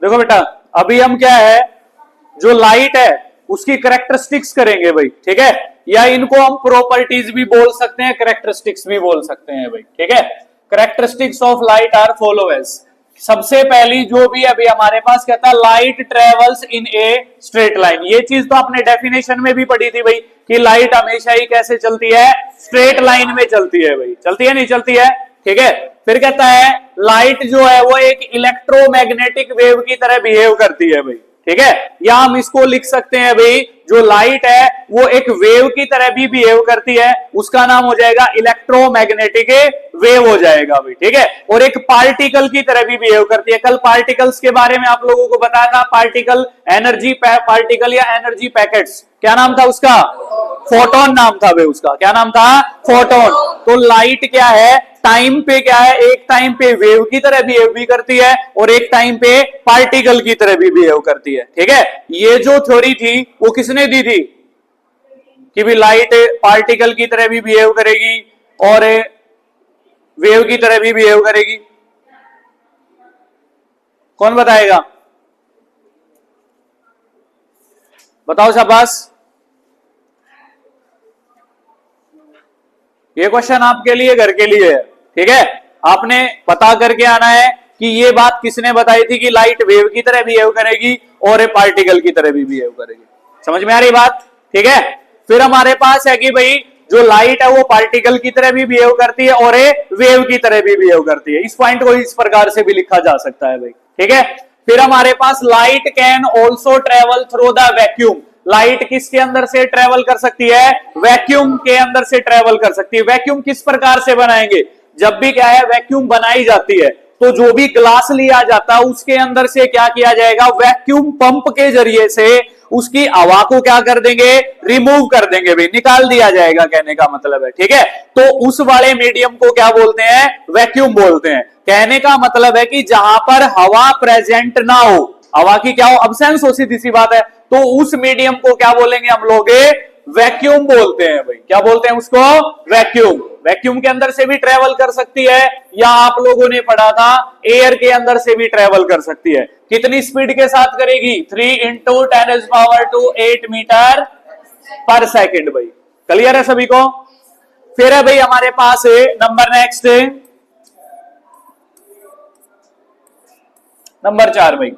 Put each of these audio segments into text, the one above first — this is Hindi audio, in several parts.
देखो बेटा, अभी हम क्या है, जो लाइट है उसकी करेक्टरिस्टिक्स करेंगे भाई, ठीक है, या इनको हम प्रॉपर्टीज भी बोल सकते हैं, करेक्टरिस्टिक्स भी बोल सकते हैं भाई, ठीक है। Characteristics of light are follow as. सबसे पहली जो भी अभी हमारे पास कहता है, light travels in a straight line. ये चीज तो आपने डेफिनेशन में भी पढ़ी थी भाई, कि लाइट हमेशा ही कैसे चलती है, स्ट्रेट लाइन में चलती है भाई, चलती है नहीं चलती है, ठीक है। फिर कहता है लाइट जो है वो एक इलेक्ट्रोमैग्नेटिक वेव की तरह बिहेव करती है भाई, ठीक है। या हम इसको लिख सकते हैं भाई, जो लाइट है वो एक वेव की तरह भी बिहेव करती है, उसका नाम हो जाएगा इलेक्ट्रोमैग्नेटिक वेव हो जाएगा भाई, ठीक है। और एक पार्टिकल की तरह भी बिहेव करती है। कल पार्टिकल्स के बारे में आप लोगों को बताया था, पार्टिकल एनर्जी पार्टिकल या एनर्जी पैकेट्स, क्या नाम था उसका, फोटोन नाम था भाई उसका, क्या नाम था, फोटोन। तो लाइट क्या है, टाइम पे क्या है, एक टाइम पे वेव की तरह बिहेव भी करती है और एक टाइम पे पार्टिकल की तरह भी बिहेव करती है, ठीक है। ये जो थ्योरी थी वो किसने दी थी, कि भी लाइट पार्टिकल की तरह भी बिहेव करेगी और वेव की तरह भी बिहेव करेगी, कौन बताएगा, बताओ शाबाश। ये क्वेश्चन आपके लिए, घर के लिए है, ठीक है। आपने पता करके आना है कि ये बात किसने बताई थी, कि लाइट वेव की तरह बिहेव करेगी और पार्टिकल की तरह भी बिहेव करेगी। समझ में आ रही बात, ठीक है। फिर हमारे पास है कि भाई जो लाइट है वो पार्टिकल की तरह भी बिहेव करती है और वेव की तरह भी बिहेव करती है। इस पॉइंट को इस प्रकार से भी लिखा जा सकता है भाई, ठीक है। फिर हमारे पास light can also travel through the vacuum. Light किसके अंदर से ट्रेवल कर सकती है, वैक्यूम के अंदर से ट्रेवल कर सकती है। वैक्यूम किस प्रकार से बनाएंगे, जब भी क्या है वैक्यूम बनाई जाती है तो जो भी ग्लास लिया जाता है उसके अंदर से क्या किया जाएगा, वैक्यूम पंप के जरिए से उसकी हवा को क्या कर देंगे, रिमूव कर देंगे भाई, निकाल दिया जाएगा, कहने का मतलब है, ठीक है। तो उस वाले मीडियम को क्या बोलते हैं, वैक्यूम बोलते हैं। कहने का मतलब है कि जहां पर हवा प्रेजेंट ना हो, हवा की क्या हो, अब्सेंस हो, सीधी सी बात है, तो उस मीडियम को क्या बोलेंगे हम लोग, वैक्यूम बोलते हैं भाई। क्या बोलते हैं उसको, वैक्यूम। वैक्यूम के अंदर से भी ट्रेवल कर सकती है, या आप लोगों ने पढ़ा था एयर के अंदर से भी ट्रेवल कर सकती है। कितनी स्पीड के साथ करेगी, 3 × 10⁸ मीटर पर सेकेंड भाई। क्लियर है सभी को। फिर है भाई हमारे पास नंबर नेक्स्ट, नंबर 4 भाई,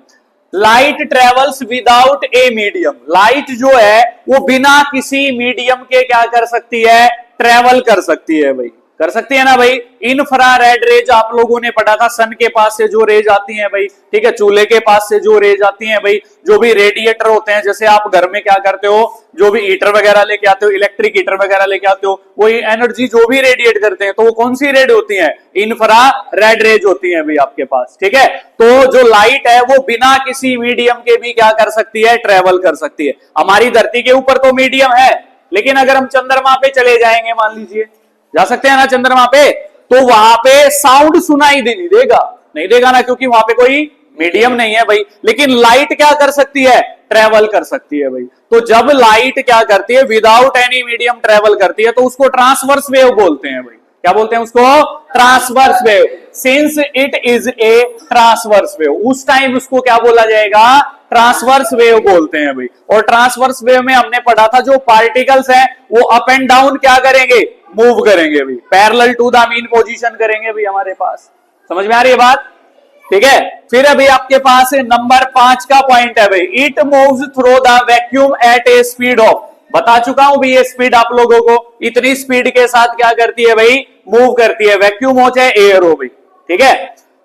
light travels without a medium. Light जो है वो बिना किसी मीडियम के क्या कर सकती है, ट्रेवल कर सकती है भाई, कर सकती है ना भाई। इंफ्रारेड रेज आप लोगों ने पढ़ा था, सन के पास से जो रेज आती हैं भाई, ठीक है, चूल्हे के पास से जो रेज आती हैं भाई, जो भी रेडिएटर होते हैं, जैसे आप घर में क्या करते हो, जो भी हीटर वगैरह लेके आते हो, इलेक्ट्रिक हीटर वगैरह लेके आते हो, वही एनर्जी जो भी रेडिएट करते हैं, तो वो कौन सी रेड होती है, इंफ्रारेड रेज होती है भाई आपके पास, ठीक है। तो जो लाइट है वो बिना किसी मीडियम के भी क्या कर सकती है, ट्रेवल कर सकती है। हमारी धरती के ऊपर तो मीडियम है, लेकिन अगर हम चंद्रमा पे चले जाएंगे, मान लीजिए जा सकते हैं ना चंद्रमा पे, तो वहां पे साउंड सुनाई नहीं देगा, नहीं देगा ना, क्योंकि वहां पे कोई मीडियम नहीं है भाई। लेकिन लाइट क्या कर सकती है, ट्रेवल कर सकती है भाई। तो जब लाइट क्या करती है, विदाउट एनी मीडियम ट्रेवल करती है, तो उसको ट्रांसवर्स वेव बोलते हैं भाई। क्या बोलते हैं उसको, transverse wave. Since it is A transverse wave, उस टाइम उसको क्या बोला जाएगा, ट्रांसवर्स वेव बोलते हैं भाई। और ट्रांसवर्स वेव में हमने पढ़ा था जो पार्टिकल्स हैं वो अप एंड डाउन क्या करेंगे, मूव करेंगे भाई, parallel to the mean position करेंगे भाई हमारे पास। समझ में आ रही है बात, ठीक है। फिर अभी आपके पास नंबर 5 का पॉइंट है भाई, it moves through the vacuum at a speed of. बता चुका हूं भाई ये स्पीड आप लोगों को, इतनी स्पीड के साथ क्या करती है भाई, मूव करती है, वैक्यूम हो चाहे एयर हो भाई, ठीक है।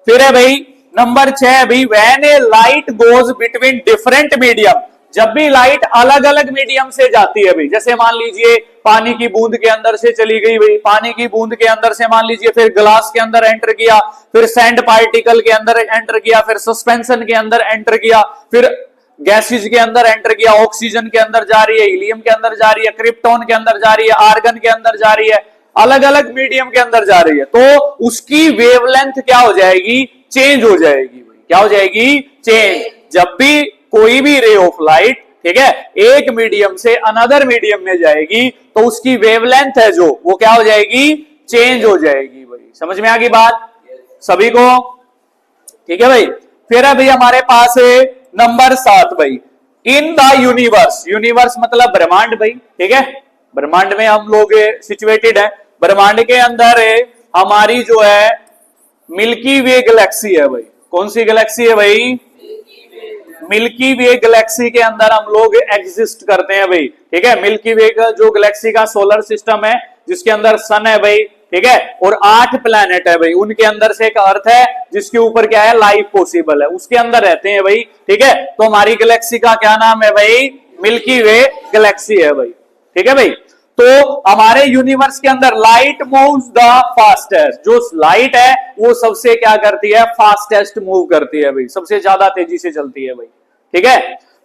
फिर है भाई नंबर 6 भाई, when A light goes between different medium. जब भी लाइट अलग अलग मीडियम से जाती है भाई, जैसे मान लीजिए पानी की बूंद के अंदर से चली गई भाई, पानी की बूंद के अंदर से मान लीजिए फिर ग्लास के अंदर एंटर किया, फिर सैंड पार्टिकल के अंदर एंटर किया, फिर सस्पेंशन के अंदर एंटर किया, फिर गैसेज के अंदर एंटर किया, ऑक्सीजन के अंदर जा रही है, हीलियम के अंदर जा रही है, क्रिप्टॉन के अंदर जा रही है, आर्गन के अंदर जा रही है, अलग अलग मीडियम के अंदर जा रही है, तो उसकी वेवलेंथ क्या हो जाएगी, चेंज हो जाएगी भाई। क्या हो जाएगी, चेंज। जब भी कोई भी रे ऑफ लाइट, ठीक है, एक मीडियम से अनदर मीडियम में जाएगी तो उसकी वेवलेंथ है जो, वो क्या हो जाएगी, चेंज हो जाएगी भाई। समझ में आ गई बात सभी को, ठीक है भाई। फिर है भाई हमारे पास है नंबर 7 भाई, इन द यूनिवर्स, यूनिवर्स मतलब ब्रह्मांड भाई, ठीक है, ब्रह्मांड में हम लोग सिचुएटेड है, ब्रह्मांड के अंदर हमारी जो है मिल्की वे गैलेक्सी है भाई। कौन सी गैलेक्सी है भाई? मिल्की वे गैलेक्सी के अंदर हम लोग एग्जिस्ट करते हैं भाई, ठीक है। मिल्की वे का जो गैलेक्सी का सोलर सिस्टम है, जिसके अंदर सन है भाई, ठीक है, और 8 प्लैनेट है भाई, उनके अंदर से एक अर्थ है जिसके ऊपर क्या है, लाइफ पॉसिबल है, उसके अंदर रहते हैं भाई, ठीक है। तो हमारी गैलेक्सी का क्या नाम है भाई? मिल्की वे गैलेक्सी है भाई, ठीक है भाई। तो हमारे यूनिवर्स के अंदर लाइट मूव्स द फास्टेस्ट, जो लाइट है वो सबसे क्या करती है? फास्टेस्ट मूव करती है भाई, सबसे ज्यादा तेजी से चलती है भाई, ठीक है।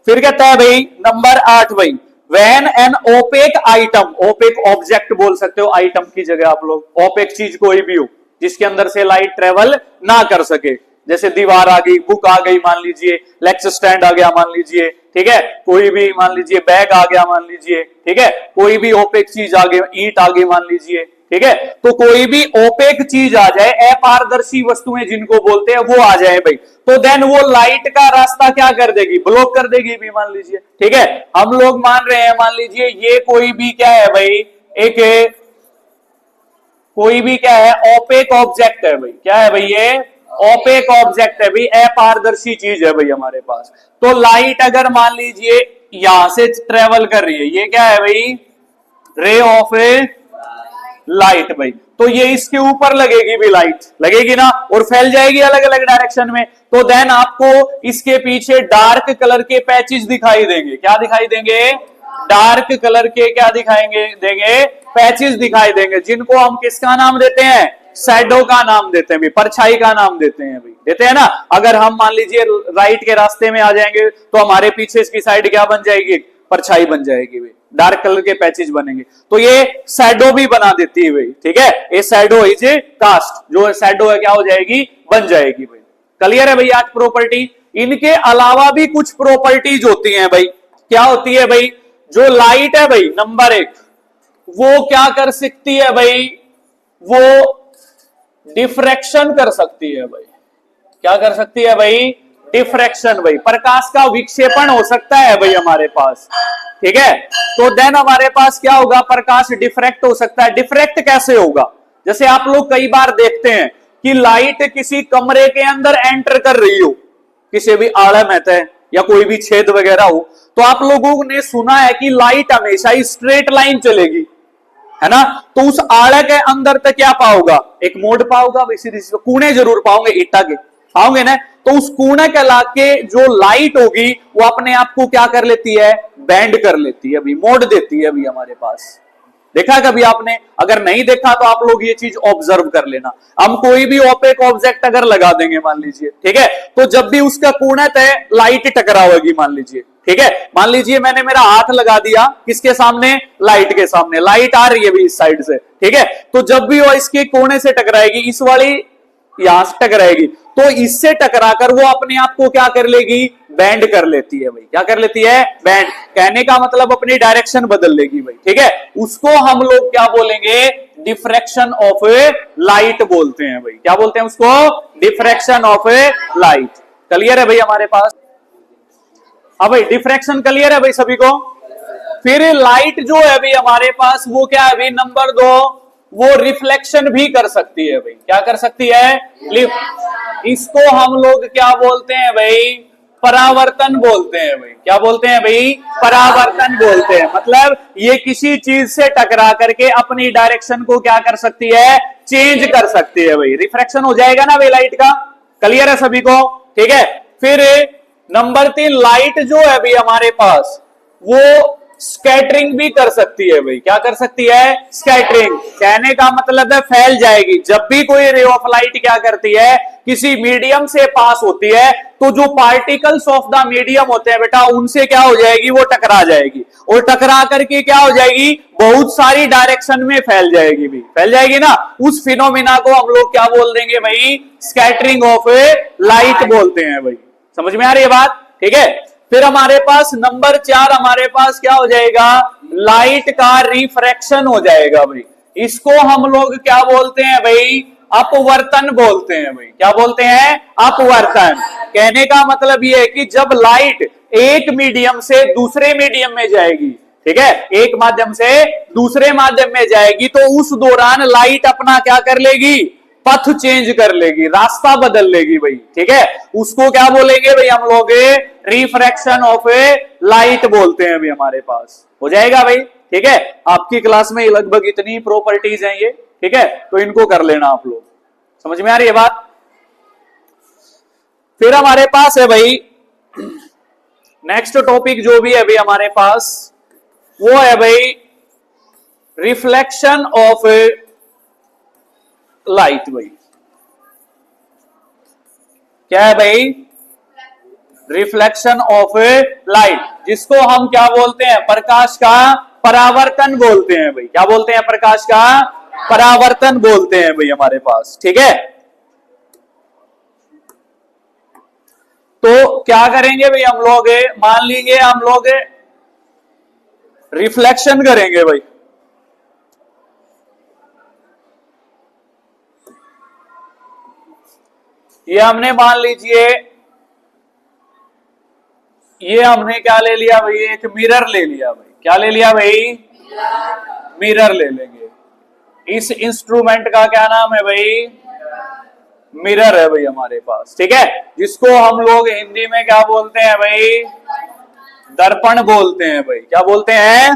फिर कहता है भाई नंबर 8 भाई, when an opaque item, opaque object बोल सकते हो आइटम की जगह आप लोग, ओपेक चीज कोई भी हो जिसके अंदर से लाइट ट्रेवल ना कर सके, जैसे दीवार आ गई, बुक आ गई मान लीजिए, लेक्चर स्टैंड आ गया मान लीजिए, ठीक है, कोई भी मान लीजिए बैग आ गया मान लीजिए, ठीक है, कोई भी ओपेक चीज आ गई, ईंट आ गई मान लीजिए, ठीक है। तो कोई भी ओपेक चीज आ जाए, अपारदर्शी वस्तुएं जिनको बोलते हैं वो आ जाए भाई, तो देन वो लाइट का रास्ता क्या कर देगी? ब्लॉक कर देगी भी मान लीजिए, ठीक है। हम लोग मान रहे हैं, मान लीजिए ये कोई भी क्या है भाई, एक कोई भी क्या है, ओपेक ऑब्जेक्ट है भाई, क्या है भाई? ये ओपेक ऑब्जेक्ट है भाई, अपारदर्शी चीज है भाई हमारे पास। तो लाइट अगर मान लीजिए यहां से ट्रेवल कर रही है, ये क्या है भाई? रे ऑफ ए लाइट भाई, तो ये इसके ऊपर लगेगी भी, लाइट लगेगी ना, और फैल जाएगी अलग अलग डायरेक्शन में। तो देन आपको इसके पीछे डार्क कलर के पैचेस दिखाई देंगे, क्या दिखाई देंगे? डार्क कलर के क्या दिखाएंगे देंगे? पैचेस दिखाई देंगे, जिनको हम किसका नाम देते हैं? शैडो का नाम देते हैं भाई, परछाई का नाम देते हैं भाई, देते हैं ना। अगर हम मान लीजिए राइट के रास्ते में आ जाएंगे तो हमारे पीछे इसकी साइड क्या बन जाएगी? परछाई बन जाएगी भाई, डार्क कलर के पैचेस बनेंगे, तो ये शैडो भी बना देती है भाई, ठीक है। ये शैडो इज कास्ट, जो शैडो है क्या हो जाएगी? बन जाएगी भाई। क्लियर है भाई? आज प्रॉपर्टी, इनके अलावा भी कुछ प्रॉपर्टीज होती हैं भाई। क्या होती है भाई? जो लाइट है भाई नंबर 1, वो क्या कर सकती है भाई? वो डिफ्रैक्शन कर सकती है भाई। क्या कर सकती है भाई? डिफ्रैक्शन भाई, प्रकाश का विक्षेपण हो सकता है भाई हमारे पास, ठीक है। तो देन हमारे पास क्या होगा? प्रकाश डिफ्रैक्ट हो सकता है। डिफ्रैक्ट कैसे होगा? जैसे आप लोग कई बार देखते हैं कि लाइट किसी कमरे के अंदर एंटर कर रही हो, किसी भी आड़े में है या कोई भी छेद वगैरह हो, तो आप लोगों ने सुना है कि लाइट हमेशा स्ट्रेट लाइन चलेगी, है ना। तो उस आड़े के अंदर तक क्या पाओगा? एक मोड़ पाओगा, कूने जरूर पाओगे, ईटा के पाओगे ना। तो उस कूने के लाके जो लाइट होगी वो अपने आप को क्या कर लेती है? बैंड कर लेती है अभी, मोड़ देती है अभी हमारे पास। देखा कभी आपने? अगर नहीं देखा तो आप लोग ये चीज ऑब्जर्व कर लेना। हम कोई भी ओपेक ऑब्जेक्ट अगर लगा देंगे मान लीजिए, ठीक है, तो जब भी उसका कोना है लाइट टकराएगी मान लीजिए, ठीक है। मान लीजिए मैंने मेरा हाथ लगा दिया किसके सामने? लाइट के सामने, लाइट आ रही है भी इस साइड से, ठीक है। तो जब भी वो इसके कोने से टकराएगी, इस वाली यहां से टकराएगी, तो इससे टकराकर वो अपने आप को क्या कर लेगी? बैंड कर लेती है भाई। क्या कर लेती है? बैंड। कहने का मतलब अपनी डायरेक्शन बदल लेगी भाई, ठीक है। उसको हम लोग क्या बोलेंगे? डिफ्रैक्शन ऑफ ए लाइट बोलते हैं भाई। क्या बोलते हैं उसको? Diffraction of A light. Clear है भाई हमारे पास? हाँ भाई, डिफ्रैक्शन क्लियर है भाई सभी को? फिर लाइट जो है भाई हमारे पास वो क्या है भाई? नंबर 2, वो रिफ्लेक्शन भी कर सकती है भाई। क्या कर सकती है? इसको हम लोग क्या बोलते हैं भाई? परावर्तन बोलते हैं भाई। क्या बोलते हैं भाई? परावर्तन बोलते हैं। मतलब ये किसी चीज से टकरा करके अपनी डायरेक्शन को क्या कर सकती है? चेंज कर सकती है भाई। रिफ्रैक्शन हो जाएगा ना भाई लाइट का। क्लियर है सभी को? ठीक है। फिर नंबर 3, लाइट जो है भाई हमारे पास वो स्कैटरिंग भी कर सकती है भाई। क्या कर सकती है? स्कैटरिंग। कहने का मतलब है फैल जाएगी। जब भी कोई रे ऑफ लाइट क्या करती है? किसी मीडियम से पास होती है, तो जो पार्टिकल्स ऑफ द मीडियम होते हैं बेटा, उनसे क्या हो जाएगी? वो टकरा जाएगी, और टकरा करके क्या हो जाएगी? बहुत सारी डायरेक्शन में फैल जाएगी भी। फैल जाएगी ना। उस फिनोमिना को हम लोग क्या बोल देंगे भाई? स्कैटरिंग ऑफ लाइट बोलते हैं भाई। समझ में आ रही है बात? ठीक है। फिर हमारे पास नंबर 4 हमारे पास क्या हो जाएगा? लाइट का रिफ्रैक्शन हो जाएगा भाई। इसको हम लोग क्या बोलते हैं भाई? अपवर्तन बोलते हैं भाई। क्या बोलते हैं? अपवर्तन। कहने का मतलब ये है कि जब लाइट एक मीडियम से दूसरे मीडियम में जाएगी, ठीक है, एक माध्यम से दूसरे माध्यम में जाएगी, तो उस दौरान लाइट अपना क्या कर लेगी? पथ चेंज कर लेगी, रास्ता बदल लेगी भाई। ठीक है, उसको क्या बोलेंगे भाई हम लोग? रिफ्रैक्शन ऑफ ए लाइट बोलते हैं भाई। हमारे पास हो जाएगा भाई। ठीक है, आपकी क्लास में लगभग इतनी प्रॉपर्टीज हैं ये। ठीक है, तो इनको कर लेना आप लोग। समझ में आ रही है बात? फिर हमारे पास है भाई नेक्स्ट टॉपिक जो भी है भाई हमारे पास, वो है भाई रिफ्लेक्शन ऑफ लाइट भाई। क्या है भाई? रिफ्लेक्शन ऑफ लाइट, जिसको हम क्या बोलते हैं? प्रकाश का परावर्तन बोलते हैं भाई। क्या बोलते हैं? प्रकाश का परावर्तन बोलते हैं भाई हमारे पास। ठीक है, तो क्या करेंगे भाई हम लोग? मान लीजिए हम लोग रिफ्लेक्शन करेंगे भाई। ये हमने मान लीजिए, ये हमने क्या ले लिया भाई? एक मिरर ले लिया भाई। क्या ले लिया भाई? मिरर ले लेंगे। इस इंस्ट्रूमेंट का क्या नाम है भाई? मिरर है भाई हमारे पास। ठीक है, जिसको हम लोग हिंदी में क्या बोलते हैं भाई? दर्पण बोलते हैं भाई। क्या बोलते हैं?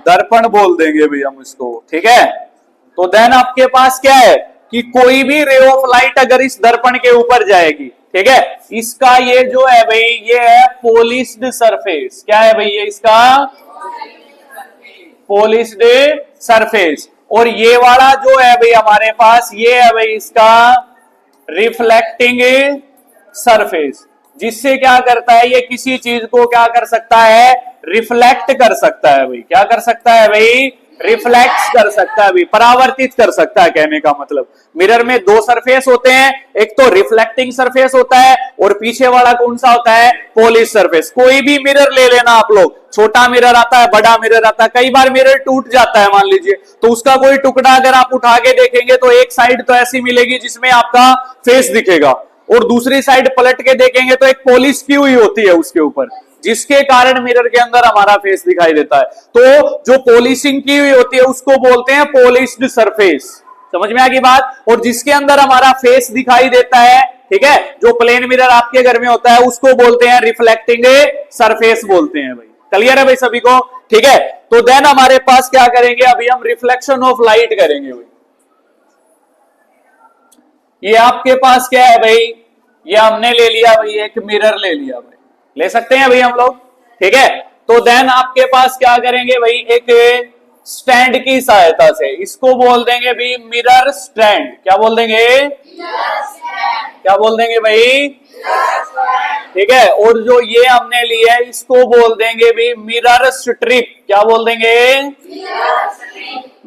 दर्पण बोल देंगे भाई हम इसको। ठीक है, तो देन आपके पास क्या है कि कोई भी रे ऑफ लाइट अगर इस दर्पण के ऊपर जाएगी, ठीक है, इसका ये जो है भाई, ये है पॉलिश्ड सरफेस। क्या है भाई? ये इसका पॉलिश्ड सरफेस। और ये वाला जो है भाई हमारे पास, ये है भाई इसका रिफ्लेक्टिंग सरफेस। जिससे क्या करता है? ये किसी चीज को क्या कर सकता है? रिफ्लेक्ट कर सकता है भाई। क्या कर सकता है भाई? रिफ्लेक्ट कर सकता है भाई, परावर्तित कर सकता है। कहने का मतलब मिरर में दो सरफेस होते हैं, एक तो रिफ्लेक्टिंग सरफेस होता है और पीछे वाला कौन सा होता है? Polish surface. कोई भी मिरर ले लेना आप लोग, छोटा मिरर आता है, बड़ा मिरर आता है। कई बार मिरर टूट जाता है मान लीजिए, तो उसका कोई टुकड़ा अगर आप उठा के देखेंगे तो एक साइड तो ऐसी मिलेगी जिसमें आपका फेस दिखेगा, और दूसरी साइड पलट के देखेंगे तो एक पॉलिश की हुई होती है उसके ऊपर, जिसके कारण मिरर के अंदर हमारा फेस दिखाई देता है। तो जो पॉलिशिंग की हुई होती है उसको बोलते हैं पॉलिश्ड सरफेस। समझ में आ गई बात? और जिसके अंदर हमारा फेस दिखाई देता है, ठीक है, जो प्लेन मिरर आपके घर में होता है, उसको बोलते हैं रिफ्लेक्टिंग सरफेस बोलते हैं भाई। क्लियर है भाई सभी को? ठीक है, तो देन हमारे पास क्या करेंगे? अभी हम रिफ्लेक्शन ऑफ लाइट करेंगे भाई। ये आपके पास क्या है भाई? ये हमने ले लिया भाई, एक मिरर ले लिया भाई, ले सकते हैं भाई हम लोग। ठीक है, तो देन आपके पास क्या करेंगे भाई? एक स्टैंड की सहायता से, इसको बोल देंगे भाई मिरर स्टैंड। क्या बोल देंगे? क्या बोल देंगे भाई? ठीक है, और जो ये हमने लिया है इसको बोल देंगे भाई मिरर स्ट्रिप। क्या बोल देंगे?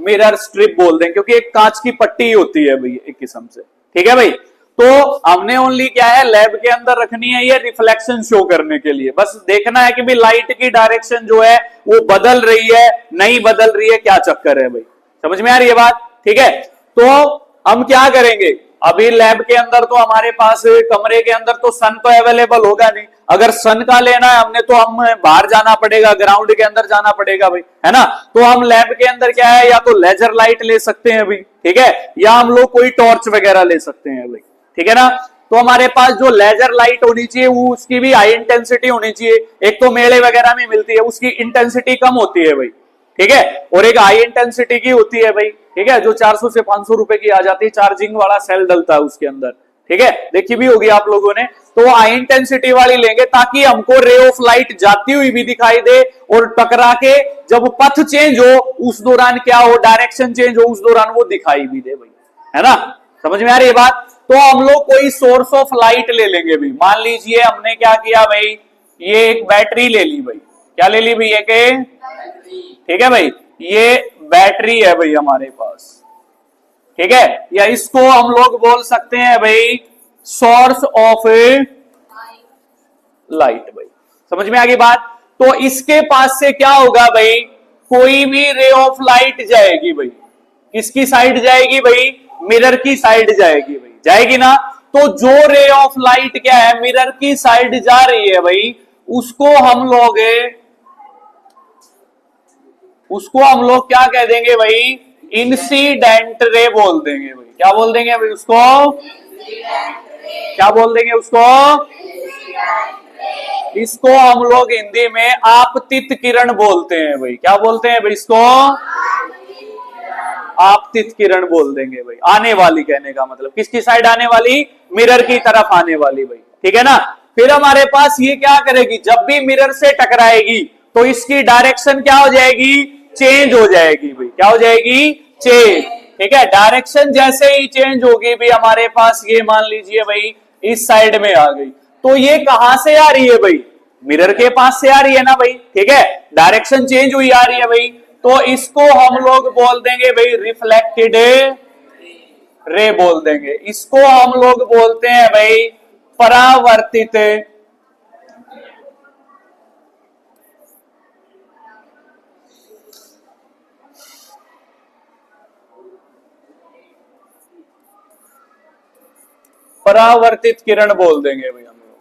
मिरर स्ट्रिप बोल देंगे, क्योंकि एक कांच की पट्टी होती है भाई एक किस्म से। ठीक है भाई, तो हमने ओनली क्या है लैब के अंदर रखनी है ये रिफ्लेक्शन शो करने के लिए। बस देखना है कि भाई लाइट की डायरेक्शन जो है वो बदल रही है, नहीं बदल रही है, क्या चक्कर है भाई। समझ में आ रही है बात? ठीक है, तो हम क्या करेंगे? अभी लैब के अंदर तो हमारे पास कमरे के अंदर तो सन तो अवेलेबल होगा नहीं। अगर सन का लेना है हमने तो हम बाहर जाना पड़ेगा, ग्राउंड के अंदर जाना पड़ेगा भाई, है ना। तो हम लैब के अंदर क्या है, या तो लेजर लाइट ले सकते हैं भाई, ठीक है, या हम लोग कोई टॉर्च वगैरह ले सकते हैं भाई। ठीक है ना। तो हमारे पास जो लेजर लाइट होनी चाहिए वो उसकी भी हाई इंटेंसिटी होनी चाहिए। एक तो मेले वगैरह में मिलती है, उसकी इंटेंसिटी कम होती है भाई, ठीक है, और एक हाई इंटेंसिटी की होती है भाई, ठीक है, जो 400 से 500 रुपए की आ जाती है, चार्जिंग वाला सेल डलता है उसके अंदर। ठीक है, देखी भी होगी आप लोगों ने। तो हाई इंटेंसिटी वाली लेंगे ताकि हमको रे ऑफ लाइट जाती हुई भी दिखाई दे, और टकरा के जब पथ चेंज हो उस दौरान क्या हो, डायरेक्शन चेंज हो उस दौरान वो दिखाई भी दे भाई, है ना। समझ में आ रही है बात? तो हम लोग कोई सोर्स ऑफ लाइट ले लेंगे भाई। मान लीजिए हमने क्या किया भाई, ये एक बैटरी ले ली भाई। क्या ले ली भाई? एक, ठीक है भाई, ये बैटरी है भाई हमारे पास, ठीक है, या इसको हम लोग बोल सकते हैं भाई सोर्स ऑफ लाइट भाई। समझ में आ गई बात? तो इसके पास से क्या होगा भाई, कोई भी रे ऑफ लाइट जाएगी भाई, किसकी साइड जाएगी भाई? मिरर की साइड जाएगी भाई, जाएगी ना। तो जो रे ऑफ लाइट क्या है, मिरर की साइड जा रही है भाई, उसको हम लोग क्या कह देंगे भाई, इंसिडेंट रे बोल देंगे भाई। क्या बोल देंगे भाई उसको, क्या बोल देंगे उसको, इसको हम लोग हिंदी में आपतित किरण बोलते हैं भाई। क्या बोलते हैं भाई इसको, आपतित किरण बोल देंगे भाई। आने वाली कहने का मतलब किसकी साइड आने वाली, मिरर की तरफ आने वाली भाई, ठीक है ना। फिर हमारे पास ये क्या करेगी, जब भी मिरर से टकराएगी तो इसकी डायरेक्शन क्या हो जाएगी, चेंज हो जाएगी भाई। क्या हो जाएगी, चेंज, ठीक है। डायरेक्शन जैसे ही चेंज होगी भी हमारे पास, ये मान लीजिए भाई इस साइड में आ गई, तो ये कहां से आ रही है भाई, मिरर के पास से आ रही है ना भाई, ठीक है। डायरेक्शन चेंज हुई आ रही है भाई, तो इसको हम लोग बोल देंगे भाई रिफ्लेक्टेड रे बोल देंगे। इसको हम लोग बोलते हैं भाई परावर्तित किरण बोल देंगे भाई हम लोग,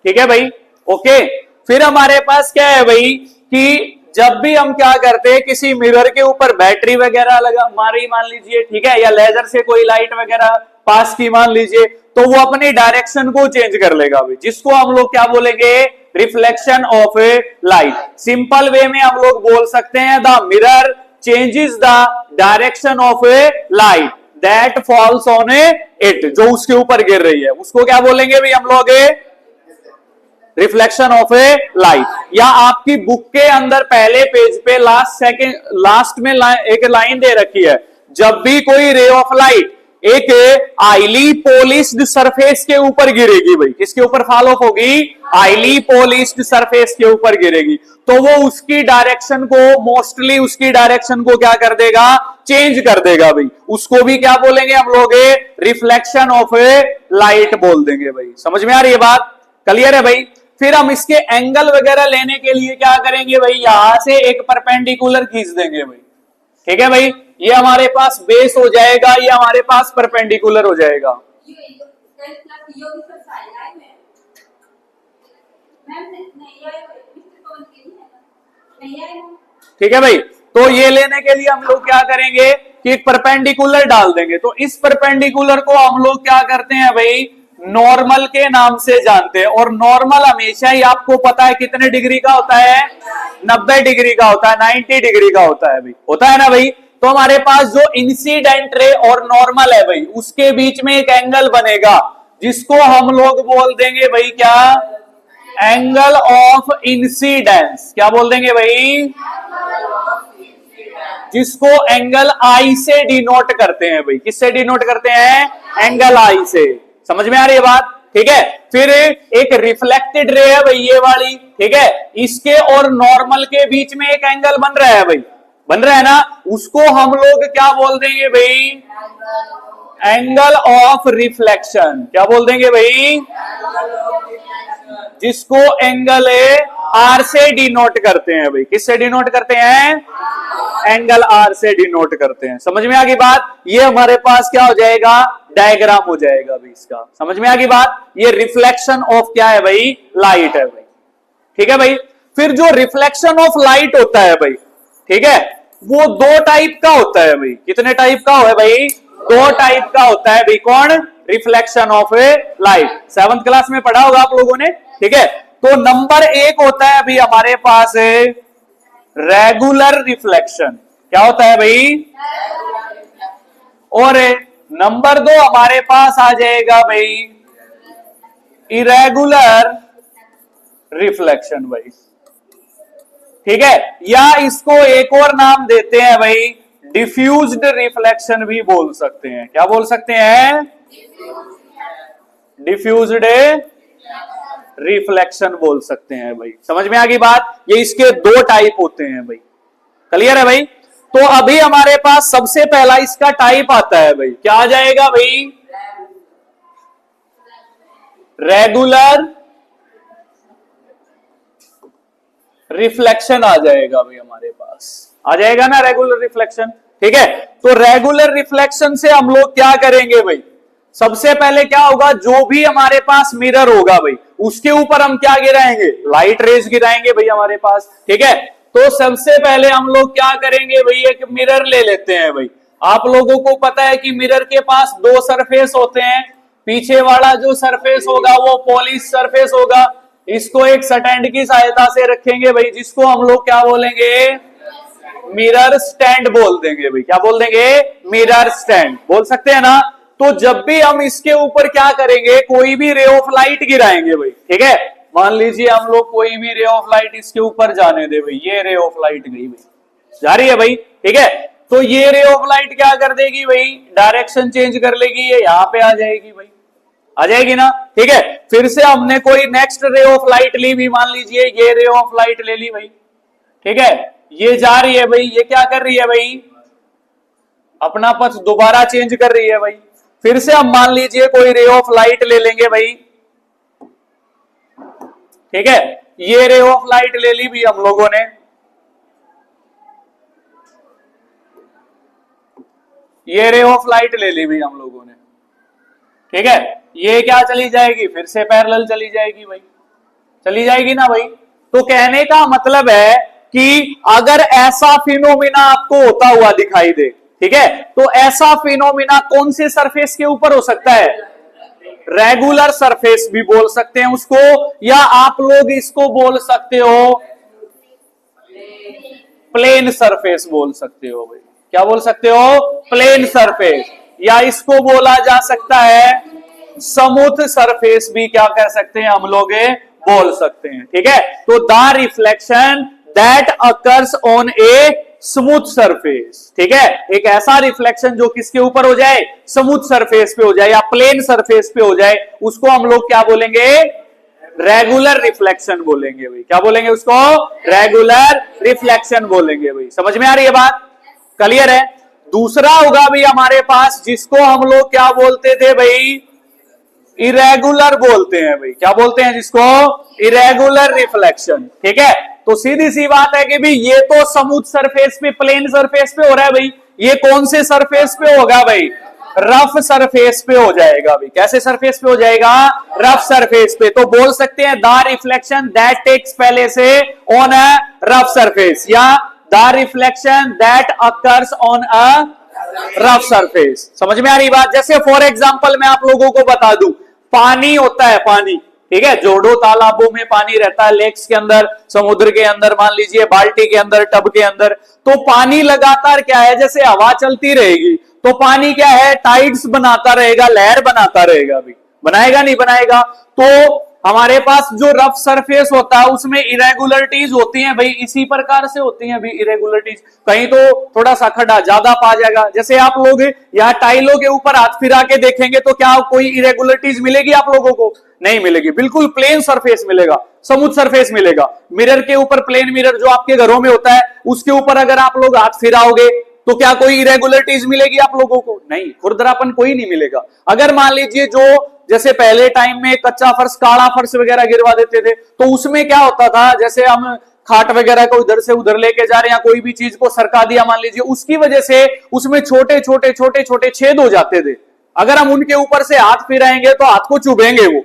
ठीक है भाई, ओके। फिर हमारे पास क्या है भाई कि जब भी हम क्या करते हैं, किसी मिरर के ऊपर बैटरी वगैरह लगा मारी मान लीजिए, ठीक है, या लेजर से कोई लाइट वगैरह पास की मान लीजिए, तो वो अपनी डायरेक्शन को चेंज कर लेगा भाई, जिसको हम लोग क्या बोलेंगे, reflection of A light. Simple way में हम लोग बोल सकते हैं the mirror changes the direction of A light that falls on it, जो उसके ऊपर गिर रही है उसको क्या बोलेंगे भाई हम लोग, रिफ्लेक्शन ऑफ ए लाइट। या आपकी बुक के अंदर पहले पेज पे लास्ट में एक लाइन दे रखी है, जब भी कोई रे ऑफ लाइट एक आईली पॉलिश्ड सरफेस के ऊपर गिरेगी भाई, किसके ऊपर फॉल ऑफ होगी, आईली पॉलिश्ड सरफेस के ऊपर गिरेगी, तो वो उसकी डायरेक्शन को, मोस्टली उसकी डायरेक्शन को क्या कर देगा, चेंज कर देगा भाई। उसको भी क्या बोलेंगे हम लोग, रिफ्लेक्शन ऑफ ए लाइट बोल देंगे भाई। समझ में आ रही है बात, क्लियर है भाई। फिर हम इसके एंगल वगैरह लेने के लिए क्या करेंगे भाई, यहां से एक परपेंडिकुलर खींच देंगे भाई, ठीक है भाई। ये हमारे पास बेस हो जाएगा, ये हमारे पास परपेंडिकुलर हो जाएगा, ठीक है भाई। तो ये लेने के लिए हम लोग क्या करेंगे कि एक परपेंडिकुलर डाल देंगे। तो इस परपेंडिकुलर को हम लोग क्या करते हैं भाई, नॉर्मल के नाम से जानते हैं। और नॉर्मल हमेशा ही आपको पता है कितने डिग्री का होता है, 90 डिग्री का होता है, 90 डिग्री का होता है भाई, होता है ना भाई। तो हमारे पास जो इंसिडेंट रे और नॉर्मल है भाई, उसके बीच में एक एंगल बनेगा, जिसको हम लोग बोल देंगे भाई क्या, एंगल ऑफ इंसिडेंस। क्या बोल देंगे भाई, जिसको एंगल आई से डिनोट करते हैं भाई। किससे डिनोट करते हैं, एंगल आई से। समझ में आ रही है बात, ठीक है। फिर एक रिफ्लेक्टेड रे है भाई ये वाली, ठीक है, इसके और नॉर्मल के बीच में एक एंगल बन रहा है भाई, बन रहा है ना, उसको हम लोग क्या बोल देंगे भाई, एंगल ऑफ रिफ्लेक्शन। क्या बोल देंगे भाई, जिसको एंगल आर से डिनोट करते हैं भाई। किससे डिनोट करते हैं, एंगल आर से डिनोट करते हैं। समझ में आ गई बात, ये हमारे पास क्या हो जाएगा, डायग्राम हो जाएगा भाई इसका। समझ में आ गई बात, ये रिफ्लेक्शन ऑफ क्या है भाई, लाइट है भाई, ठीक है भाई। फिर जो रिफ्लेक्शन ऑफ लाइट होता है भाई, ठीक है, वो दो टाइप का होता है भाई। कितने टाइप का है भाई, दो टाइप का होता है भाई। कौन, reflection of A light, 7th class में पढ़ा होगा आप लोगों ने, ठीक है। तो नंबर 1 होता है अभी हमारे पास रेगुलर रिफ्लेक्शन। क्या होता है भाई, और नंबर 2 हमारे पास आ जाएगा भाई इरेगुलर रिफ्लेक्शन भाई, ठीक है। या इसको एक और नाम देते हैं भाई, डिफ्यूज्ड रिफ्लेक्शन भी बोल सकते हैं। क्या बोल सकते हैं, डिफ्यूज्ड रिफ्लेक्शन बोल सकते हैं भाई। समझ में आ गई बात, ये इसके 2 टाइप होते हैं भाई, क्लियर है भाई। तो अभी हमारे पास सबसे पहला इसका टाइप आता है भाई, क्या आ जाएगा भाई, रेगुलर रिफ्लेक्शन आ जाएगा भाई, हमारे पास आ जाएगा ना रेगुलर रिफ्लेक्शन। ठीक है। तो रेगुलर रिफ्लेक्शन से हम लोग क्या करेंगे भाई, सबसे पहले क्या होगा, जो भी हमारे पास मिरर होगा भाई उसके ऊपर हम क्या गिराएंगे, लाइट रेज गिराएंगे भाई हमारे पास, ठीक है। तो सबसे पहले हम लोग क्या करेंगे भाई, एक मिरर ले लेते हैं भाई। आप लोगों को पता है कि मिरर के पास दो सरफेस होते हैं, पीछे वाला जो सरफेस होगा वो पॉलिश सरफेस होगा, इसको एक स्टैंड की सहायता से रखेंगे भाई, जिसको हम लोग क्या बोलेंगे, मिरर स्टैंड बोल देंगे भाई। क्या बोल देंगे, मिरर स्टैंड बोल सकते हैं ना। तो जब भी हम इसके ऊपर क्या करेंगे, कोई भी रे ऑफ लाइट गिराएंगे भाई, ठीक है। मान लीजिए हम लोग कोई भी रे ऑफ लाइट इसके ऊपर जाने दे भाई, ये रे ऑफ लाइट गई भाई, जा रही है भाई, ठीक है। तो ये रे ऑफ लाइट क्या कर देगी भाई, डायरेक्शन चेंज कर लेगी, ये यहां पे आ जाएगी भाई, आ जाएगी ना, ठीक है। फिर से हमने कोई नेक्स्ट रे ऑफ लाइट ली भी, मान लीजिए ये रे ऑफ लाइट ले ली भाई, ठीक है। ये जा रही है भाई, ये क्या कर रही है भाई, अपना पथ दोबारा चेंज कर रही है भाई। फिर से हम मान लीजिए कोई रे ऑफ लाइट ले लेंगे भाई, ठीक है। ये रे ऑफ लाइट ले ली भी हम लोगों ने, ये रे ऑफ लाइट ले ली भी हम लोगों ने, ठीक है। ये क्या चली जाएगी, फिर से पैरेलल चली जाएगी भाई, चली जाएगी ना भाई। तो कहने का मतलब है कि अगर ऐसा फिनोमिना आपको होता हुआ दिखाई दे, ठीक है, तो ऐसा फिनोमिना कौन से सरफेस के ऊपर हो सकता है, रेगुलर सरफेस भी बोल सकते हैं उसको, या आप लोग इसको बोल सकते हो प्लेन सरफेस बोल सकते हो भाई। क्या बोल सकते हो, प्लेन सरफेस, या इसको बोला जा सकता है स्मूथ सरफेस भी क्या कह सकते हैं हम लोग बोल सकते हैं, ठीक है। तो the reflection that occurs on a smooth surface, ठीक है, एक ऐसा रिफ्लेक्शन जो किसके ऊपर हो जाए, स्मूथ सरफेस पे हो जाए या प्लेन सरफेस पे हो जाए, उसको हम लोग क्या बोलेंगे, रेगुलर रिफ्लेक्शन बोलेंगे भाई। क्या बोलेंगे उसको, रेगुलर रिफ्लेक्शन बोलेंगे भाई। समझ में आ रही है बात, क्लियर है। दूसरा होगा भाई हमारे पास, जिसको हम लोग क्या बोलते थे भाई, इरेगुलर बोलते हैं भाई। क्या बोलते हैं जिसको, इरेगुलर रिफ्लेक्शन, ठीक है। तो सीधी सी बात है कि भाई ये तो स्मूथ सरफेस पे, प्लेन सरफेस पे हो रहा है भाई, ये कौन से सरफेस पे होगा भाई, रफ सरफेस पे हो जाएगा भाई। कैसे सरफेस पे हो जाएगा, रफ सरफेस पे। तो बोल सकते हैं द रिफ्लेक्शन दैट टेक्स पहले से ऑन अ रफ सरफेस, या the reflection that occurs on a rough surface. समझ में आ रही बात। जैसे फॉर एग्जांपल मैं आप लोगों को बता दूं, पानी होता है, पानी, ठीक है, जोड़ो तालाबों में पानी रहता है, लेक्स के अंदर, समुद्र के अंदर, मान लीजिए बाल्टी के अंदर, टब के अंदर। तो पानी लगातार क्या है, जैसे हवा चलती रहेगी तो पानी क्या है, टाइड्स बनाता रहेगा, लहर बनाता रहेगा भी, बनाएगा नहीं बनाएगा। तो हमारे पास जो रफ सरफेस होता है उसमें इरेगुलरिटीज होती हैं भाई, इसी प्रकार से होती हैं भाई इरेगुलरिटीज। कहीं तो थोड़ा सा खड्डा ज्यादा पा जाएगा, जैसे आप लोग यहाँ टाइलों के ऊपर हाथ फिरा के देखेंगे तो क्या कोई इरेगुलरिटीज मिलेगी आप लोगों को, नहीं मिलेगी, बिल्कुल प्लेन सरफेस मिलेगा, स्मूथ सरफेस मिलेगा। मिरर के ऊपर, प्लेन मिरर जो आपके घरों में होता है, उसके ऊपर अगर आप लोग हाथ फिराओगे तो क्या कोई इरेगुलरिटीज मिलेगी आप लोगों को, नहीं, खुरदरापन कोई नहीं मिलेगा। अगर मान लीजिए जो जैसे पहले टाइम में कच्चा फर्श, काला फर्श वगैरह गिरवा देते थे, तो उसमें क्या होता था, जैसे हम खाट वगैरह को इधर से उधर लेके जा रहे हैं, कोई भी चीज को सरका दिया मान लीजिए, उसकी वजह से उसमें छोटे छोटे छोटे छोटे छेद हो जाते थे। अगर हम उनके ऊपर से हाथ फिराएंगे तो हाथ को चुभेंगे वो,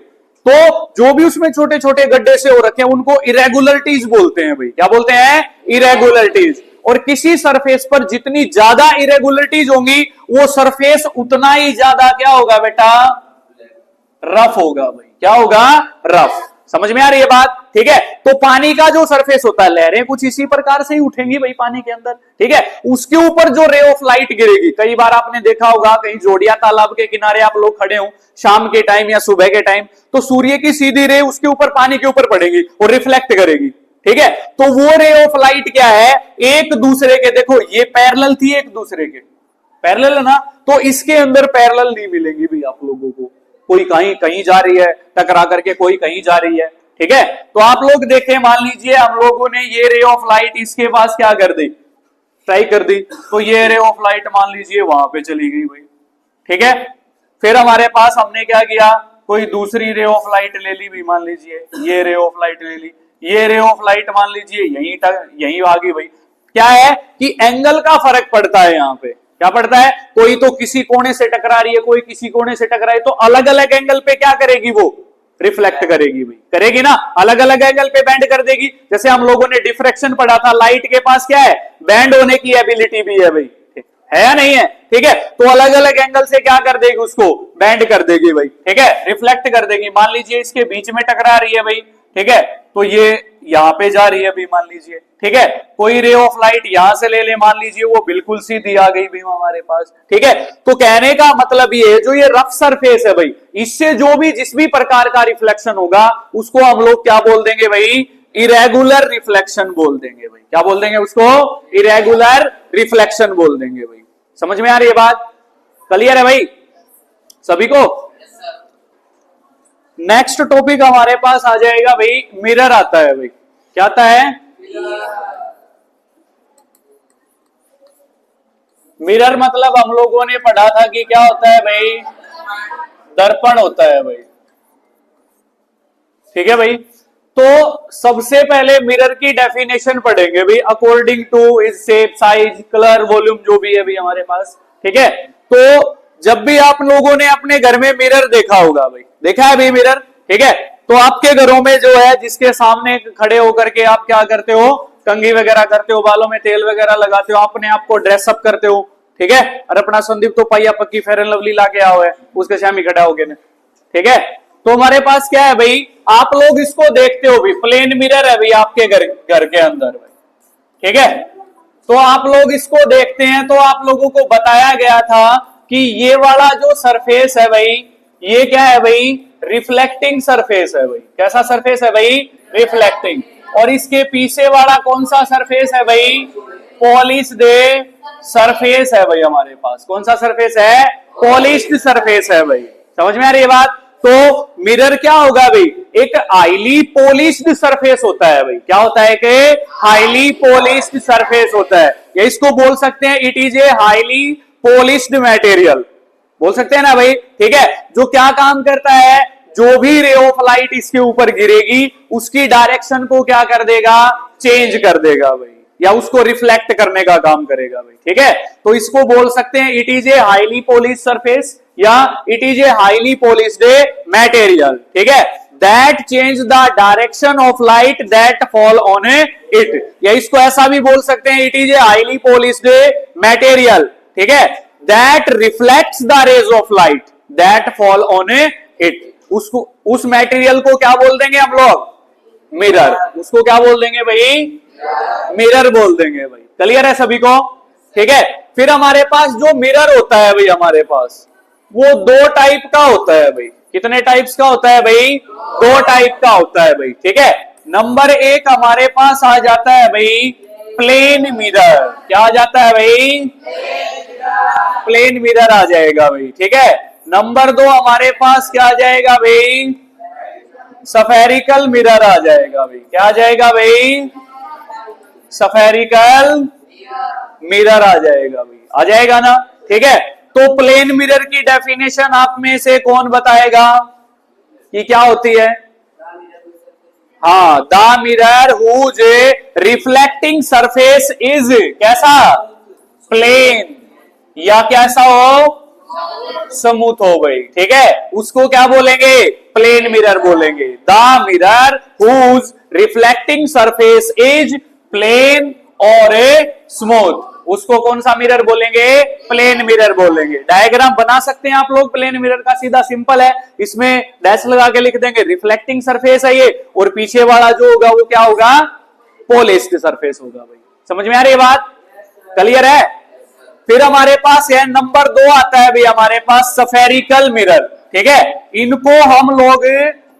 तो जो भी उसमें छोटे छोटे गड्ढे से हो रखे हैं उनको इरेगुलरिटीज बोलते हैं भाई। क्या बोलते हैं, इरेगुलरिटीज। और किसी सरफेस पर जितनी ज्यादा इरेगुलरिटीज होंगी वो सरफेस उतना ही ज्यादा क्या होगा बेटा, रफ होगा भाई। क्या होगा, रफ। समझ में आ रही है बात, ठीक है। तो पानी का जो सरफेस होता है, लहरें कुछ इसी प्रकार से ही उठेंगी भाई पानी के अंदर, ठीक है। उसके ऊपर जो रे ऑफ लाइट गिरेगी, कई बार आपने देखा होगा कहीं जोड़िया तालाब के किनारे आप लोग खड़े हो शाम के टाइम या सुबह के टाइम, तो सूर्य की सीधी रे उसके ऊपर, पानी के ऊपर पड़ेगी और रिफ्लेक्ट करेगी, ठीक है। तो वो रे ऑफ लाइट क्या है, एक दूसरे के, देखो ये पैरेलल थी एक दूसरे के, पैरेलल है ना, तो इसके अंदर पैरेलल नहीं मिलेंगी भी आप लोगों को, कोई कहीं कहीं जा रही है टकरा करके, कोई कहीं जा रही है, ठीक है। तो आप लोग देखें, मान लीजिए हम लोगों ने ये रे ऑफ लाइट इसके पास क्या कर दी, ट्राई कर दी, तो ये रे ऑफ लाइट मान लीजिए वहां पे चली गई भाई, ठीक है। फिर हमारे पास हमने क्या किया, कोई दूसरी रे ऑफ लाइट ले ली भी, मान लीजिए ये रे ऑफ लाइट ले ली, ये रे ऑफ लाइट मान लीजिए यहीं आ गई भाई। क्या है कि एंगल का फर्क पड़ता है। यहां पे क्या पड़ता है, कोई तो किसी कोने से टकरा रही है, कोई किसी कोने से टकरा रही है, तो अलग अलग एंगल पे क्या करेगी, वो रिफ्लेक्ट करेगी भाई, करेगी ना, अलग अलग एंगल पे बेंड कर देगी। जैसे हम लोगों ने डिफ्रेक्शन पढ़ा था, लाइट के पास क्या है, बेंड होने की एबिलिटी भी है भाई, है या नहीं है, ठीक है। तो अलग अलग एंगल से क्या कर देगी, उसको बेंड कर देगी भाई, ठीक है, रिफ्लेक्ट कर देगी। मान लीजिए इसके बीच में टकरा रही है भाई, ठीक है, तो ये यहां पे जा रही है भी, मान लीजिए, ठीक है, कोई रे ऑफ लाइट यहां से ले ले, मान लीजिए वो बिल्कुल सीधी आ गई भी हमारे पास, ठीक है। तो कहने का मतलब ये है, जो ये रफ सरफेस है भाई, इससे जो भी जिस भी प्रकार का रिफ्लेक्शन होगा उसको हम लोग क्या बोल देंगे भाई, इरेगुलर रिफ्लेक्शन बोल देंगे भाई। क्या बोल देंगे उसको, इरेगुलर रिफ्लेक्शन बोल देंगे भाई। समझ में आ रही है बात, क्लियर है भाई सभी को। नेक्स्ट टॉपिक हमारे पास आ जाएगा भाई, मिरर आता है भाई। क्या आता है, मिरर मतलब हम लोगों ने पढ़ा था कि क्या होता है भाई, दर्पण होता है भाई, ठीक है भाई। तो सबसे पहले मिरर की डेफिनेशन पढ़ेंगे भाई, according two is shape, size, colour, volume जो भी है भाई हमारे पास, ठीक है। तो जब भी आप लोगों ने अपने घर में मिरर देखा होगा भाई, देखा है भाई मिरर, ठीक है, तो आपके घरों में जो है जिसके सामने खड़े होकर के आप क्या करते हो, कंघी वगैरह करते हो, बालों में तेल वगैरह लगाते हो, अपने आप को ड्रेसअप करते हो, ठीक है। और अपना संदीप तो पाइया पक्की फेयर एंड लवली ला के आओ है, उसके सामने खड़ा हो गए, ठीक है। तो हमारे पास क्या है भाई, आप लोग इसको देखते हो भी, प्लेन मिरर है भाई आपके घर के अंदर भाई, ठीक है। तो आप लोग इसको देखते हैं, तो आप लोगों को बताया गया था कि ये वाला जो सरफेस है भाई, ये क्या है भाई, रिफ्लेक्टिंग सरफेस है भाई। कैसा सरफेस है भाई, रिफ्लेक्टिंग। और इसके पीछे वाला कौन सा सरफेस है भाई, पॉलिश्ड सरफेस है भाई हमारे पास। कौन सा सरफेस है, पॉलिश्ड सरफेस है भाई। समझ में आ रही है बात। तो मिरर क्या होगा भाई, एक हाईली पॉलिश्ड सरफेस होता है भाई। क्या होता है कि हाईली पॉलिश्ड सरफेस होता है, या इसको बोल सकते हैं it is a highly polished material, बोल सकते हैं ना भाई, ठीक है। जो क्या काम करता है, जो भी रे ऑफ लाइट इसके ऊपर गिरेगी उसकी डायरेक्शन को क्या कर देगा, चेंज कर देगा भाई, या उसको रिफ्लेक्ट करने का काम करेगा भाई, ठीक है। तो इसको बोल सकते हैं it is a highly polished surface, या it is a highly polished material, ठीक है, that change the direction of light that fall on it. या इसको ऐसा भी बोल सकते हैं, it is a highly polished material, ठीक है, that reflects the rays of light that fall on it. उसको, उस मटेरियल को क्या बोल देंगे हम लोग, मिरर। उसको क्या बोल देंगे भाई, मिरर बोल देंगे भाई। क्लियर है सभी को, ठीक है। फिर हमारे पास जो मिरर होता है भाई, हमारे पास वो दो टाइप का होता है भाई। कितने टाइप्स का होता है भाई, दो टाइप का होता है भाई, ठीक है। नंबर एक हमारे पास आ जाता है भाई प्लेन मिरर। क्या आ जाता है भाई, प्लेन मिरर आ जाएगा भाई, ठीक है। नंबर दो हमारे पास क्या आ जाएगा भाई, सफेरिकल मिरर आ जाएगा भाई। क्या आ जाएगा भाई, सफेरिकल मिरर आ जाएगा भाई, आ जाएगा ना, ठीक है। तो प्लेन मिरर की डेफिनेशन आप में से कौन बताएगा कि क्या होती है। हाँ, the mirror whose reflecting surface is कैसा, प्लेन, या कैसा हो, स्मूथ हो भाई, ठीक है, उसको क्या बोलेंगे, प्लेन मिरर बोलेंगे। The mirror whose reflecting surface is plane और स्मूथ, उसको कौन सा मिरर बोलेंगे, प्लेन मिरर बोलेंगे। डायग्राम बना सकते हैं आप लोग प्लेन मिरर का, सीधा सिंपल है, इसमें डैश लगा के लिख देंगे रिफ्लेक्टिंग सरफेस है ये, और पीछे वाला जो होगा वो क्या होगा, पॉलिश्ड सरफेस होगा भाई। समझ में आ रही है बात, क्लियर है। फिर हमारे पास है नंबर दो आता है भाई हमारे पास सफेरिकल मिरर, ठीक है। इनको हम लोग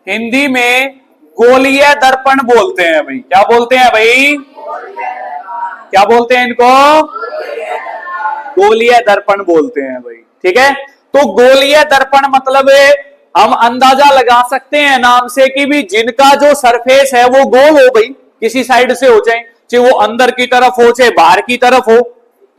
हिंदी में गोलीय दर्पण बोलते हैं भाई। क्या बोलते हैं भाई, क्या बोलते हैं इनको, गोलीय दर्पण बोलते हैं भाई, ठीक है। तो गोलीय दर्पण मतलब हम अंदाजा लगा सकते हैं नाम से कि भी जिनका जो सरफेस है वो गोल हो भाई, किसी साइड से हो, चाहे वो अंदर की तरफ हो चाहे बाहर की तरफ हो,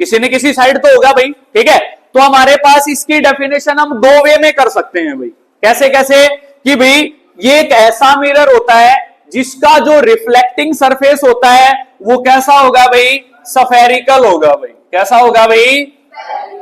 किसी न किसी साइड तो होगा भाई, ठीक है। तो हमारे पास इसकी डेफिनेशन हम दो वे में कर सकते हैं भाई। कैसे कैसे, कि भाई ये एक ऐसा मिरर होता है जिसका जो रिफ्लेक्टिंग सरफेस होता है वो कैसा होगा भाई, सफेरिकल होगा भाई। कैसा होगा भाई?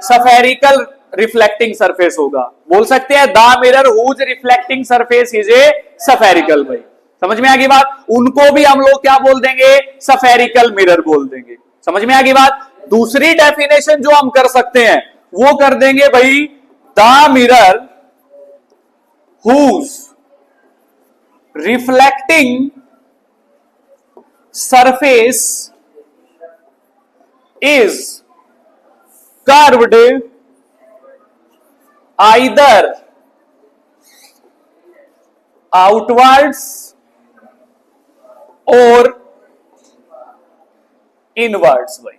सफेरिकल रिफ्लेक्टिंग सरफेस होगा। बोल सकते हैं the mirror whose reflecting surface is a spherical भाई। समझ में आ गई बात? उनको भी हम लोग क्या बोल देंगे? सफेरिकल मिरर बोल देंगे। समझ में आ गई बात? दूसरी डेफिनेशन जो हम कर सकते हैं वो कर देंगे भाई, the mirror whose reflecting surface is curved either outwards और इनवर्ड्स भाई।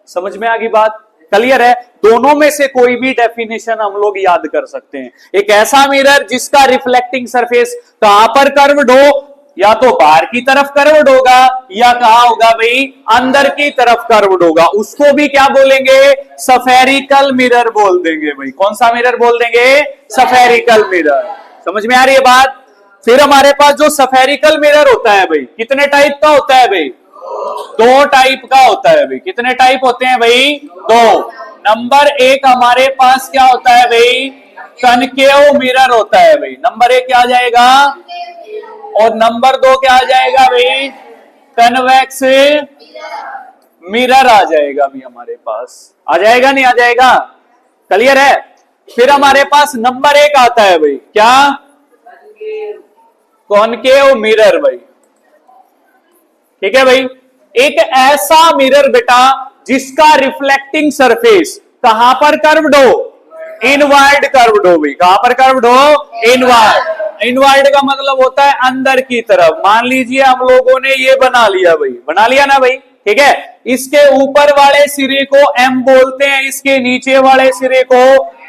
समझ में आ गई बात? क्लियर है? दोनों में से कोई भी डेफिनेशन हम लोग याद कर सकते हैं। एक ऐसा मिरर जिसका रिफ्लेक्टिंग सरफेस कहां पर कर्व्ड हो, या तो बाहर की तरफ कर्व्ड होगा या कहां होगा भाई? अंदर की तरफ कर्व्ड होगा, उसको भी क्या बोलेंगे? सफेरिकल मिरर बोल देंगे भाई। कौन सा मिरर बोल देंगे? Spherical mirror. समझ में आ रही है बात? फिर हमारे पास जो सफेरिकल मिरर होता है भाई, कितने टाइप का होता है भाई? दो टाइप का होता है भाई। कितने टाइप होते हैं भाई? दो। नंबर एक हमारे पास क्या होता है भाई? कनकेव मिरर होता है भाई। नंबर एक क्या आ जाएगा? और नंबर दो क्या आ जाएगा भाई? कन्वेक्स मिरर आ जाएगा भी हमारे पास। आ जाएगा नहीं आ जाएगा? क्लियर है? फिर हमारे पास नंबर एक आता है भाई, क्या? कॉनकेव मिरर भाई। ठीक है भाई? एक ऐसा मिरर बेटा जिसका रिफ्लेक्टिंग सरफेस कहां पर कर्व्ड हो? इनवर्ड कर्व्ड हो भाई। कहां पर कर्व्ड हो? इनवर्ड। इनवर्ड का मतलब होता है अंदर की तरफ। मान लीजिए हम लोगों ने ये बना लिया भाई, बना लिया ना भाई? ठीक है? इसके ऊपर वाले सिरे को M बोलते हैं, इसके नीचे वाले सिरे को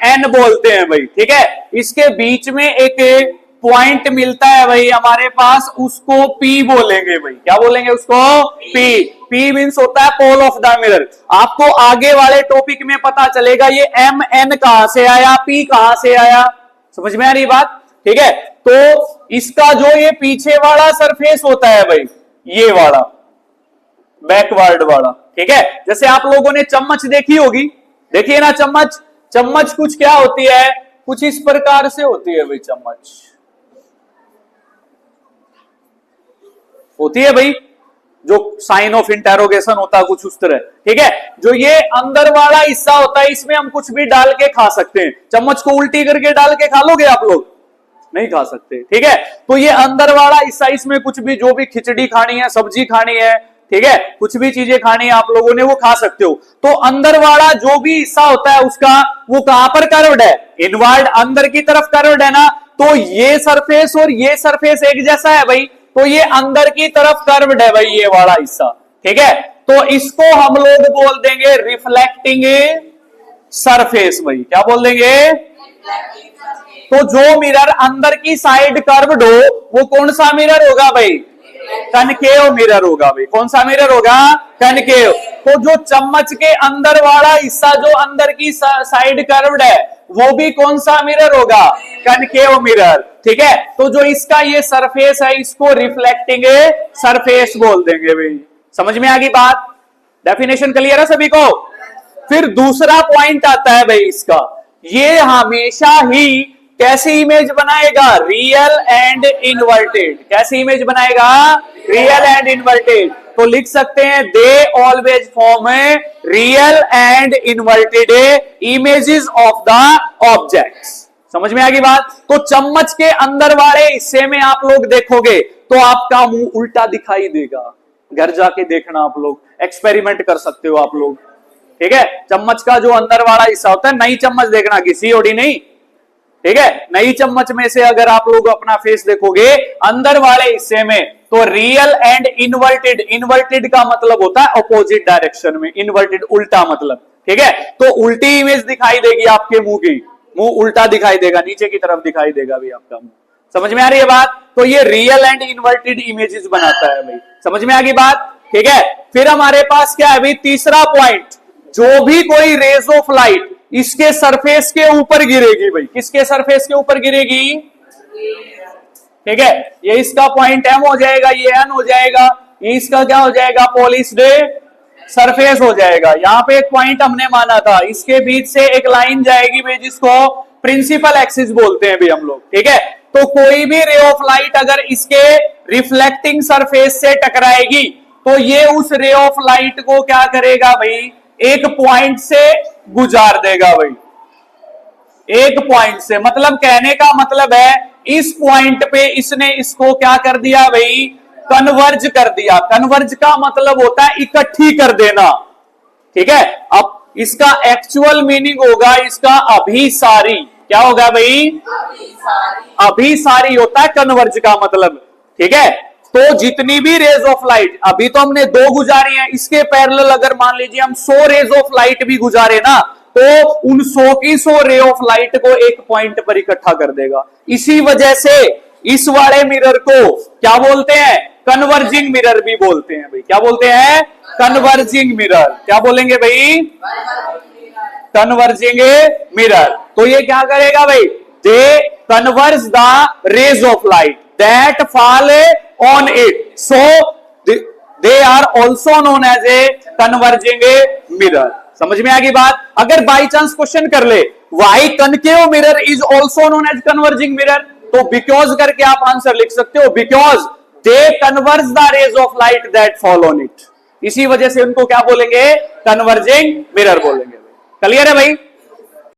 N बोलते हैं भाई। ठीक है? इसके बीच में एक पॉइंट मिलता है भाई हमारे पास, उसको P बोलेंगे भाई। क्या बोलेंगे उसको? P। P मीन्स होता है पोल ऑफ द मिरर। आपको आगे वाले टॉपिक में पता चलेगा ये M N कहां से आया, P कहां से आया। समझ में आ रही बात? ठीक है? तो इसका जो ये पीछे वाला सरफेस होता है भाई, ये वाला बैकवर्ड वाला। ठीक है? जैसे आप लोगों ने चम्मच देखी होगी, देखिए ना चम्मच। चम्मच कुछ क्या होती है? कुछ इस प्रकार से होती है भाई। चम्मच होती है भाई, जो साइन ऑफ इंटेरोगेशन होता है कुछ उस तरह। ठीक है? जो ये अंदर वाला हिस्सा होता है, इसमें हम कुछ भी डाल के खा सकते हैं। चम्मच को उल्टी करके डाल के खा लोगे आप लोग? नहीं खा सकते। ठीक है? तो ये अंदर वाला हिस्सा, इसमें कुछ भी, जो भी खिचड़ी खानी है, सब्जी खानी है, ठीक है, कुछ भी चीजें खानी है आप लोगों ने, वो खा सकते हो। तो अंदर वाला जो भी हिस्सा होता है उसका, वो कहां पर कर्व्ड है? इनवर्ड, अंदर की तरफ कर्व्ड है ना। तो ये सरफेस और ये सरफेस एक जैसा है भाई, तो ये अंदर की तरफ कर्व्ड है भाई, ये वाला हिस्सा। ठीक है? तो इसको हम लोग बोल देंगे रिफ्लेक्टिंग सरफेस भाई। क्या बोल देंगे? तो जो मिरर अंदर की साइड कर्व्ड हो, वो कौन सा मिरर होगा भाई? कनकेव मिरर होगा भाई। कौन सा मिरर होगा? कनकेव। तो जो चम्मच के अंदर वाला हिस्सा जो अंदर की साइड कर्व्ड है, वो भी कौन सा मिरर होगा? Concave mirror. ठीक है? तो जो इसका ये सरफेस है, इसको रिफ्लेक्टिंग सरफेस बोल देंगे भाई। समझ में आ गई बात? डेफिनेशन क्लियर है सभी को? फिर दूसरा पॉइंट आता है भाई इसका, ये हमेशा ही कैसी इमेज बनाएगा? Real and inverted. कैसी इमेज बनाएगा? Real and inverted. तो लिख सकते हैं they always form real and inverted images of the objects. समझ में आ गई बात? तो चम्मच के अंदर वाले हिस्से में आप लोग देखोगे तो आपका मुंह उल्टा दिखाई देगा। घर जाके देखना, आप लोग एक्सपेरिमेंट कर सकते हो आप लोग। ठीक है? चम्मच का जो अंदर वाला हिस्सा होता है, नई चम्मच देखना, किसी ओडी नहीं। ठीक है? नई चम्मच में से अगर आप लोग अपना फेस देखोगे अंदर वाले हिस्से में, तो रियल एंड इन्वर्टेड। इन्वर्टेड का मतलब होता है अपोजिट डायरेक्शन में, इन्वर्टेड उल्टा मतलब। ठीक है? तो उल्टी इमेज दिखाई देगी आपके मुंह की, मुंह उल्टा दिखाई देगा, नीचे की तरफ दिखाई देगा भी आपका मुंह। समझ में आ रही है बात? तो ये रियल एंड इन्वर्टेड इमेजेस बनाता है भाई। समझ में आ गई बात? ठीक है? फिर हमारे पास क्या है भाई? तीसरा पॉइंट, जो भी कोई रेज ऑफ लाइट इसके सरफेस के ऊपर गिरेगी भाई। किसके सरफेस के ऊपर गिरेगी? ठीक है? ये इसका पॉइंट M हो जाएगा, ये N हो जाएगा। इसका क्या हो जाएगा, पॉलिश्ड सरफेस हो जाएगा। यहां पे एक पॉइंट हमने माना था, इसके बीच से एक लाइन जाएगी भाई जिसको प्रिंसिपल एक्सिस बोलते हैं भाई हम लोग, ठीक है। तो कोई भी रे ऑफ लाइट अगर इसके रिफ्लेक्टिंग सरफेस से टकराएगी तो ये उस रे ऑफ लाइट को क्या करेगा भाई, एक पॉइंट से गुजार देगा भाई, एक पॉइंट से। मतलब कहने का मतलब है इस पॉइंट पे इसने इसको क्या कर दिया भाई, कन्वर्ज कर दिया। कन्वर्ज का मतलब होता है इकट्ठी कर देना, ठीक है। अब इसका एक्चुअल मीनिंग होगा इसका अभिसारी। क्या होगा भाई, अभिसारी होता है कन्वर्ज का मतलब, ठीक है। तो जितनी भी रेज ऑफ लाइट, अभी तो हमने 2 गुजारी हैं, इसके पैरेलल अगर मान लीजिए हम 100 रेज ऑफ लाइट भी गुजारे ना, तो उन 100 की 100 रे ऑफ लाइट को एक पॉइंट पर इकट्ठा कर देगा। इसी वजह से इस वाले मिरर को क्या बोलते हैं, कन्वर्जिंग मिरर भी बोलते हैं भाई। क्या बोलते हैं, कन्वर्जिंग मिरर। क्या बोलेंगे भाई, कन्वर्जिंग मिरर। तो ये क्या करेगा भाई, they converge the rays of light that fall on it, so they are also known as a converging mirror. समझ में आ गई बात। अगर बाई चांस क्वेश्चन कर ले why concave mirror is also known as converging mirror, तो बिकॉज करके आप आंसर लिख सकते हो, because they converge the rays of light that fall on it. इसी वजह से उनको क्या बोलेंगे, कन्वर्जिंग मिरर बोलेंगे। क्लियर है भाई।